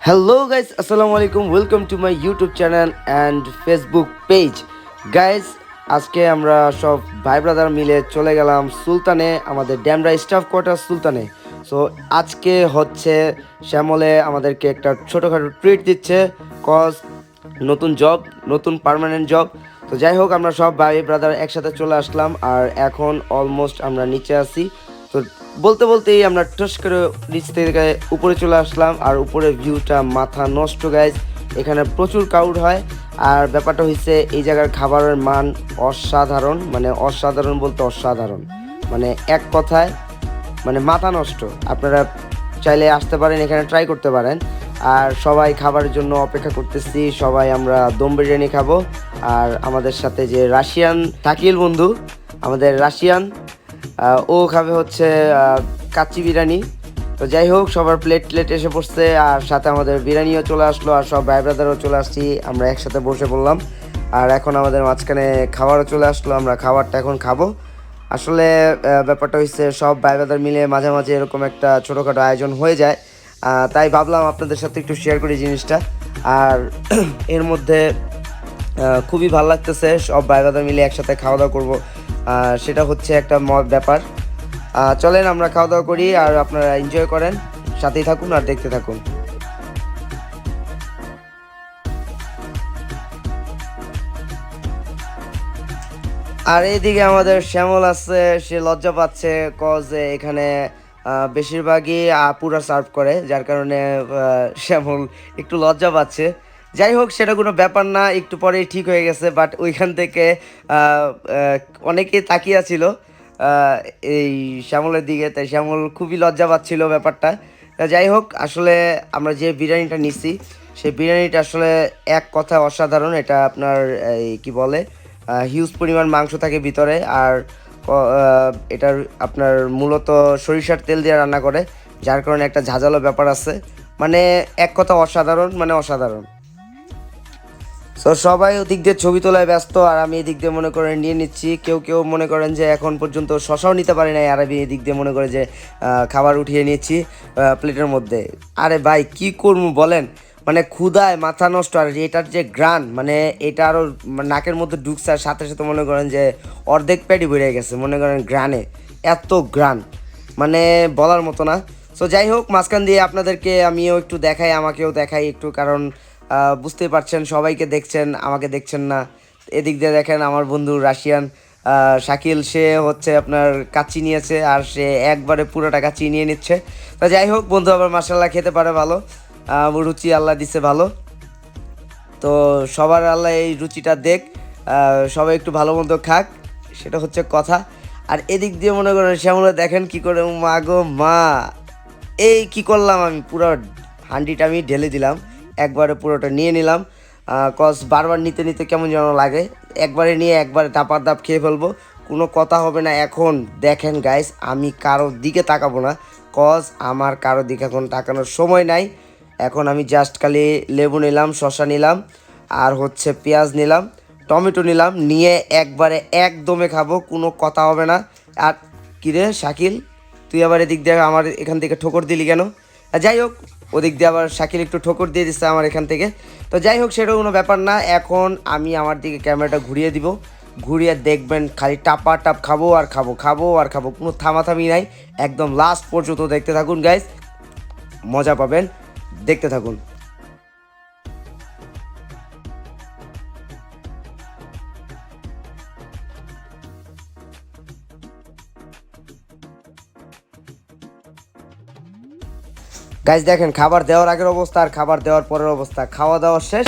Hello guys, আসসালামু আলাইকুম। Welcome to my YouTube channel and Facebook page. Guys, আজকে আমরা সব ভাই ব্রাদার মিলে চলে গেলাম সুলতানে, আমাদের ড্যামরা স্টাফ কোয়ার্টার সুলতানে। সো আজকে হচ্ছে শ্যামলে আমাদেরকে একটা ছোটোখাটো ট্রিট দিচ্ছে, কজ নতুন জব, নতুন পার্মানেন্ট জব। তো যাই হোক, আমরা সব ভাই ব্রাদার একসাথে চলে আসলাম আর এখন অলমোস্ট আমরা নিচে আছি। তো বলতে বলতেই আমরা টস করে নিচ থেকে উপরে চলে আসলাম আর উপরের ভিউটা মাথা নষ্ট গাইজ। এখানে প্রচুর ক্রাউড হয় আর ব্যাপারটা হচ্ছে এই জায়গার খাবারের মান অসাধারণ, মানে অসাধারণ বলতে অসাধারণ, মানে এক কথায় মানে মাথা নষ্ট। আপনারা চাইলে আসতে পারেন, এখানে ট্রাই করতে পারেন। আর সবাই খাবারের জন্য অপেক্ষা করতেছি, সবাই আমরা দম বিরিয়ানি খাবো। আর আমাদের সাথে যে রাশিয়ান শাকিল বন্ধু, আমাদের রাশিয়ান, ও খাবে হচ্ছে কাচ্চি বিরিয়ানি। তো যাই হোক, সবার প্লেট এসে পড়ছে আর সাথে আমাদের বিরিয়ানিও চলে আসলো আর সব ভাই ব্রাদারও চলে আসছি, আমরা একসাথে বসে পড়লাম। আর এখন আমাদের মাঝখানে খাবারও চলে আসলো, আমরা খাবারটা এখন খাবো। আসলে ব্যাপারটা হচ্ছে সব ভাই ব্রাদার মিলে মাঝে মাঝে এরকম একটা ছোটোখাটো আয়োজন হয়ে যায়, তাই ভাবলাম আপনাদের সাথে একটু শেয়ার করি জিনিসটা। আর এর মধ্যে খুবই ভালো লাগতেছে, সব ভাই ব্রাদার মিলে একসাথে খাওয়া দাওয়া করবো, সেটা হচ্ছে একটা ব্যাপার। চলেন আমরা খাওয়া দাওয়া করি আর আপনারা এনজয় করেন, সাথেই থাকুন আর দেখতে থাকুন। আর এইদিকে আমাদের শ্যামল আছে, সে লজ্জা পাচ্ছে, কজ এখানে বেশিরভাগই আপুরা সার্ভ করে, যার কারণে শ্যামল একটু লজ্জা পাচ্ছে। যাই হোক, সেটা কোনো ব্যাপার না, একটু পরেই ঠিক হয়ে গেছে। বাট ওইখান থেকে অনেকেই তাকিয়ে ছিল এই শ্যামলের দিকে, তাই শ্যামল খুবই লজ্জা পাচ্ছিল ব্যাপারটা। যাই হোক, আসলে আমরা যে বিরিয়ানিটা নিছি সেই বিরিয়ানিটা আসলে এক কথায় অসাধারণ। এটা আপনার এই কী বলে, হিউজ পরিমাণ মাংস থাকে ভিতরে। আর এটার আপনার মূলত সরিষার তেল দিয়ে রান্না করে, যার কারণে একটা ঝাঁঝালো ব্যাপার আছে। মানে এক কথা অসাধারণ, মানে অসাধারণ। সো সবাই ওদিক দিয়ে ছবি তোলায় ব্যস্ত আর আমি এদিক দিয়ে মনে করেন নিয়ে নিচ্ছি। কেউ কেউ মনে করেন যে এখন পর্যন্ত শশাও নিতে পারি নাই, আর আমি এদিক দিয়ে মনে করে যে খাবার উঠিয়ে নিচ্ছি প্লেটের মধ্যে। আরে ভাই কি করবো বলেন, মানে ক্ষুধায় মাথা নষ্ট। আর এটার যে গ্রান, মানে এটা আরও নাকের মধ্যে ঢুকছে আর সাথে সাথে মনে করেন যে অর্ধেক পেটই বেড়ে গেছে মনে করেন গ্রানে, এত গ্রান, মানে বলার মতো না। সো যাই হোক, মাঝখান দিয়ে আপনাদেরকে আমিও একটু দেখাই, আমাকেও দেখাই একটু, কারণ বুঝতেই পারছেন সবাইকে দেখছেন, আমাকে দেখছেন না। এদিক দিয়ে দেখেন আমার বন্ধু রাশিয়ান শাকিল, সে হচ্ছে আপনার কাচ্চি নিয়েছে আর সে একবারে পুরোটা কাচ্চি নিয়ে নিচ্ছে। তো যাই হোক, বন্ধু আবার মাশাল্লাহ খেতে পারে ভালো, রুচি আল্লাহ দিছে ভালো। তো সবার আল্লাহ এই রুচিটা দেখ, সবাই একটু ভালো মন্দ খাক, সেটা হচ্ছে কথা। আর এদিক দিয়ে মনে করেন শ্যামলা দেখেন কি করে, মা গো মা, এই কি করলাম আমি, পুরো হান্ডিটা আমি ঢেলে দিলাম, একবারে পুরোটা নিয়ে নিলাম। কজ বারবার নিতে নিতে কেমন যেন লাগে, একবারে নিয়ে একবারে দাপার দাপ খেয়ে ফেলবো, কোনো কথা হবে না। এখন দেখেন গাইস, আমি কারোর দিকে তাকাবো না, কজ আমার কারোর দিকে এখন তাকানোর সময় নাই। এখন আমি জাস্ট খালি লেবু নিলাম, শসা নিলাম, আর হচ্ছে পেঁয়াজ নিলাম, টমেটো নিলাম, নিয়ে একবারে একদমে খাবো, কোনো কথা হবে না। আর কিরে শাকিল, তুই আবার এদিক দিয়ে আমার এখান থেকে ঠোকর দিলি কেন? যাই হোক, ওদিক দিয়ে আবার শাকিল একটু ঠোকর দিয়ে দিচ্ছে আমার এখান থেকে। তো যাই হোক, সেটা কোনো ব্যাপার না। এখন আমি আমার দিকে ক্যামেরাটা ঘুরিয়ে দিব, ঘুরিয়ে দেখবেন খালি টাপা টাপ খাবো আর খাবো, খাবো আর খাবো, কোনো থামাথামি নাই। একদম লাস্ট পর্যন্ত দেখতে থাকুন গাইস, মজা পাবেন, দেখতে থাকুন। গাইস দেখেন, খাবার দেওয়ার আগের অবস্থা আর খাবার দেওয়ার পরের অবস্থা, খাওয়া দাওয়া শেষ,